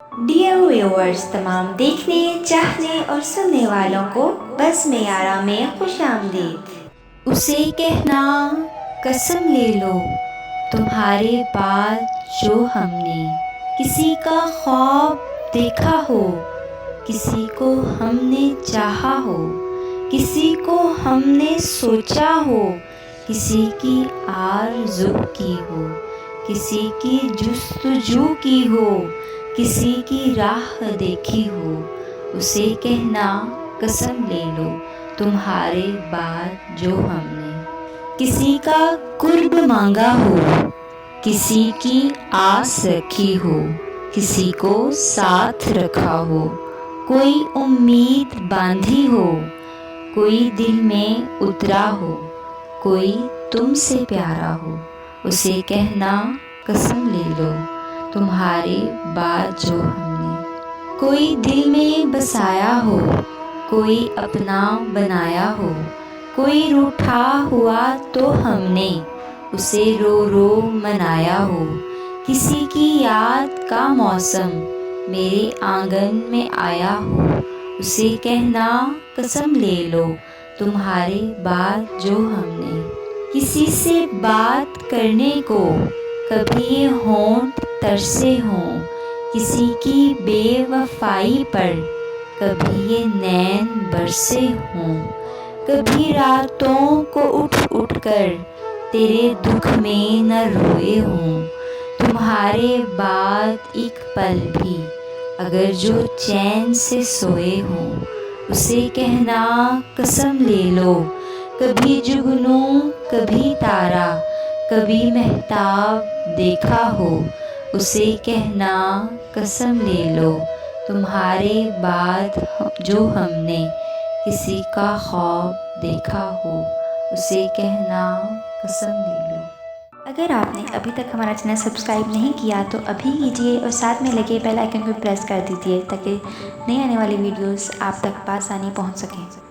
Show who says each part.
Speaker 1: Dear viewers, तमाम देखने, चाहने और सुनने वालों को बस में यारा में खुशामदीद। उसे कहना कसम ले लो तुम्हारे बाद जो हमने किसी का ख्वाब देखा हो, किसी को हमने चाहा हो, किसी को हमने सोचा हो, किसी की आरज़ू की हो, किसी की जुस्तजू की हो, किसी की राह देखी हो, उसे कहना कसम ले लो तुम्हारे बाद जो हमने किसी का कुर्ब मांगा हो, किसी की आस रखी हो, किसी को साथ रखा हो, कोई उम्मीद बांधी हो, कोई दिल में उतरा हो, कोई तुमसे प्यारा हो, उसे कहना कसम ले लो तुम्हारे बाद जो हमने कोई दिल में बसाया हो, कोई अपना बनाया हो, कोई रूठा हुआ तो हमने उसे रो रो मनाया हो, किसी की याद का मौसम मेरे आंगन में आया हो, उसे कहना कसम ले लो तुम्हारे बाद जो हमने किसी से बात करने को कभी ये होंठ तरसे हों, किसी की बेवफाई पर कभी ये नैन बरसे हों, कभी रातों को उठ उठ कर तेरे दुख में न रोए हों, तुम्हारे बाद एक पल भी अगर जो चैन से सोए हों, उसे कहना कसम ले लो कभी जुगनू कभी तारा कभी महताब देखा हो, उसे कहना कसम ले लो तुम्हारे बाद जो हमने किसी का ख्वाब देखा हो, उसे कहना कसम ले लो। अगर आपने अभी तक हमारा चैनल सब्सक्राइब नहीं किया तो अभी कीजिए और साथ में लगे बेल आइकन को प्रेस कर दीजिए ताकि नई आने वाली वीडियोस आप तक आसानी पहुंच सकें।